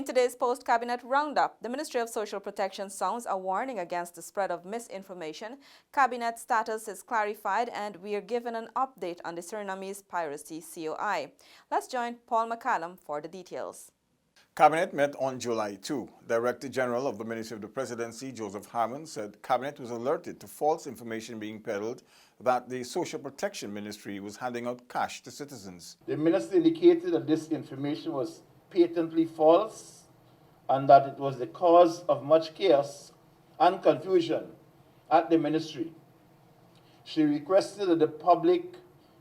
In today's post-cabinet roundup, the Ministry of Social Protection sounds a warning against the spread of misinformation. Cabinet status is clarified and we are given an update on the Surinamese piracy COI. Let's join Paul McCallum for the details. Cabinet met on July 2. Director General of the Ministry of the Presidency, Joseph Harmon, said Cabinet was alerted to false information being peddled that the Social Protection Ministry was handing out cash to citizens. The Minister indicated that this information was patently false and that it was the cause of much chaos and confusion at the Ministry. She requested that the public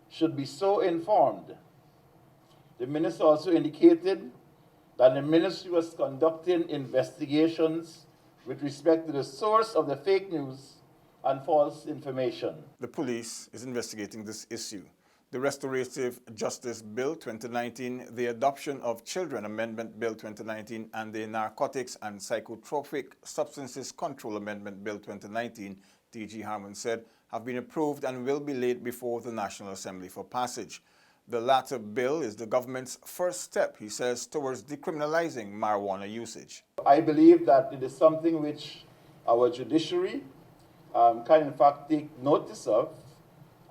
should be so informed. The Minister also indicated that the Ministry was conducting investigations with respect to the source of the fake news and false information. The police is investigating this issue. The Restorative Justice Bill 2019, the Adoption of Children Amendment Bill 2019, and the Narcotics and Psychotropic Substances Control Amendment Bill 2019, DG Harmon said, have been approved and will be laid before the National Assembly for passage. The latter bill is the government's first step, he says, towards decriminalizing marijuana usage. I believe that it is something which our judiciary can in fact take notice of.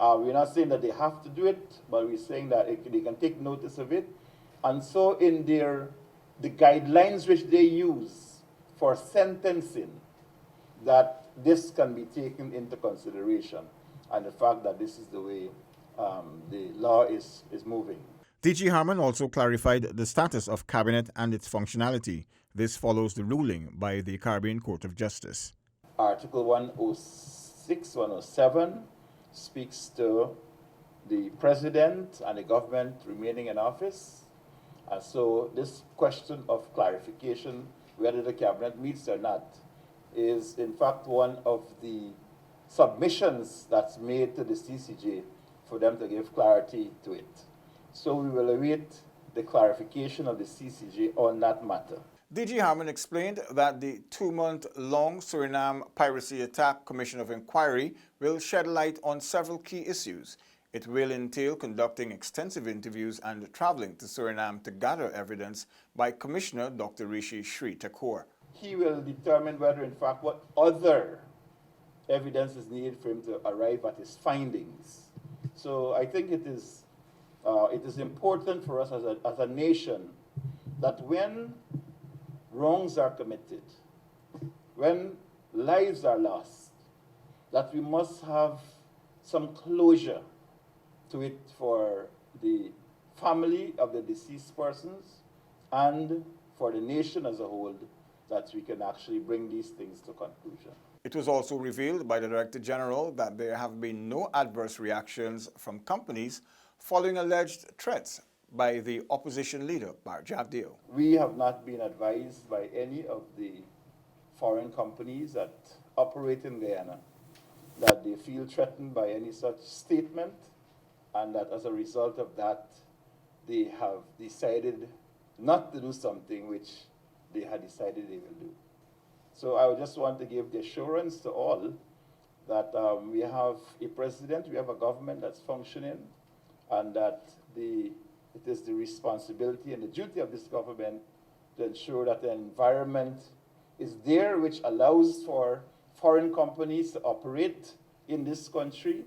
We're not saying that they have to do it, but we're saying that they can take notice of it. And so in the guidelines which they use for sentencing, that this can be taken into consideration, and the fact that this is the way the law is moving. DG Harmon also clarified the status of Cabinet and its functionality. This follows the ruling by the Caribbean Court of Justice. Article 106, 107 speaks to the President and the government remaining in office. And so this question of clarification, whether the Cabinet meets or not, is in fact one of the submissions that's made to the CCJ for them to give clarity to it. So we will await the clarification of the CCJ on that matter. DG Harmon explained that the 2-month-long Suriname Piracy Attack Commission of Inquiry will shed light on several key issues. It will entail conducting extensive interviews and traveling to Suriname to gather evidence by Commissioner Dr. Rishi Sri Thakur. He will determine whether, in fact, what other evidence is needed for him to arrive at his findings. So I think it is important for us as a nation that when wrongs are committed, when lives are lost, that we must have some closure to it for the family of the deceased persons and for the nation as a whole, that we can actually bring these things to conclusion. It was also revealed by the Director General that there have been no adverse reactions from companies following alleged threats by the opposition leader, Bart Jagdeo. We have not been advised by any of the foreign companies that operate in Guyana that they feel threatened by any such statement, and that as a result of that, they have decided not to do something which they had decided they will do. So I just want to give the assurance to all that we have a president, we have a government that's functioning, and that it is the responsibility and the duty of this government to ensure that the environment is there which allows for foreign companies to operate in this country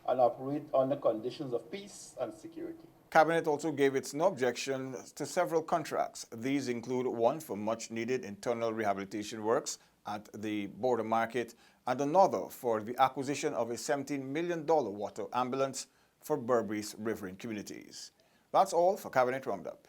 and operate under conditions of peace and security. Cabinet also gave its no objection to several contracts. These include one for much-needed internal rehabilitation works at the border market and another for the acquisition of a $17 million water ambulance for Berbice riverine communities. That's all for Cabinet Roundup.